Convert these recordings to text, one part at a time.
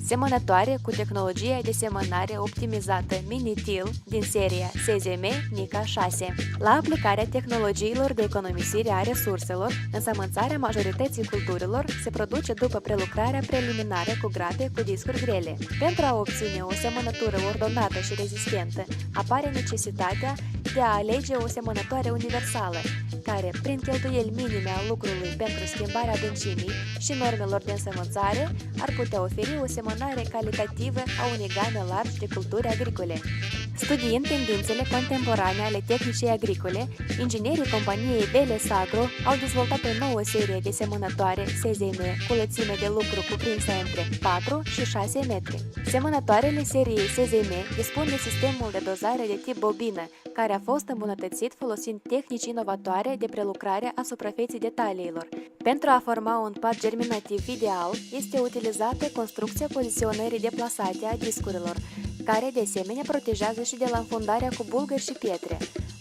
semănătoare cu tehnologia de semănare optimizată Minitil din seria SZM NICA 6. La aplicarea tehnologiilor de economisire a resurselor, însămânțarea majorității culturilor se produce după prelucrarea preliminară cu grate cu discuri grele. Pentru a obține o semănătură ordonată și rezistentă, apare necesitatea de a alege o semănătoare universală, care, prin cheltuieli minime a lucrului pentru schimbarea adâncimii și normelor de însămânțare, ar putea oferi o semănare calitativă a unei game largi de culturi agricole. Studiind tendințele contemporane ale tehnicii agricole, inginerii companiei Veles Agro au dezvoltat o nouă serie de semănătoare SZM cu lățime de lucru cuprinsă între 4 și 6 metri. Semănătoarele seriei SZM dispun de sistemul de dozare de tip bobină, care a fost îmbunătățit folosind tehnici inovatoare de prelucrare a suprafeței detaliilor. Pentru a forma un pad germinativ ideal, este utilizată construcția poziționării deplasate a discurilor, care de asemenea protejează și de la înfundarea cu bulgări și pietre.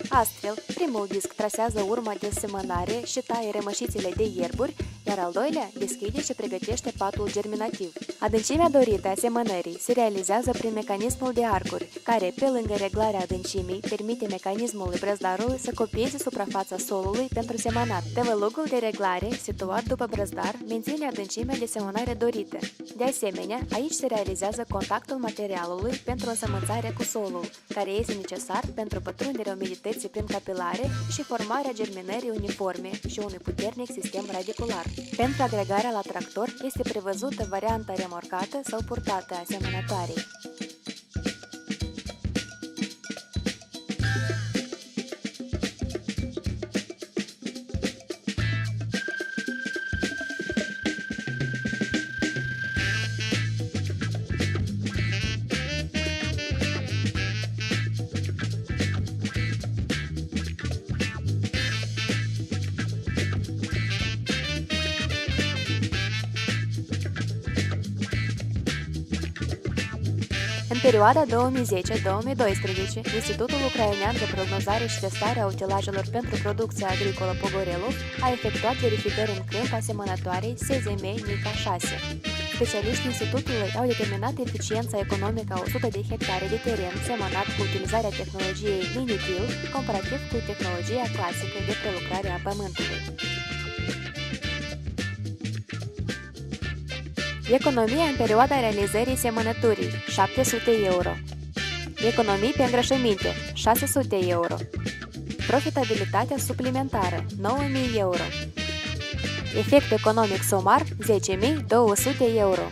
Astfel, primul disc trasează urma de semănare și taie rămășițele de ierburi, iar al doilea deschide și pregătește patul germinativ. Adâncimea dorită a semănării se realizează prin mecanismul de arcuri, care, pe lângă reglarea adâncimii, permite mecanismului brăzdarului să copieze suprafața solului pentru semănat. Tăvălugul de reglare, situat după brăzdar, menține adâncimea de semănare dorită. De asemenea, aici se realizează contactul materialului pentru însămânțarea cu solul, care este necesar pentru pătrunderea umidității prin capilare și formarea germinării uniforme și unui puternic sistem radicular. Pentru agregarea la tractor este prevăzută varianta remorcată sau purtată a semănătoarei. În perioada 2010-2012, Institutul Ucrainean de Prognozare și Testare a Utilajelor pentru Producția Agricolă Pogorelul a efectuat verificări în câmp asemănătoarei SZM NICA 6. Specialiștii institutului au determinat eficiența economică a 100 de hectare de teren semănat cu utilizarea tehnologiei Minitil comparativ cu tehnologia clasică de prelucrare a pământului. Economia în perioada realizării semănăturii, 700 euro. Economii pe îngrășăminte, 600 euro. Profitabilitatea suplimentară, 9.000 euro. Efect economic sumar, 10.200 euro.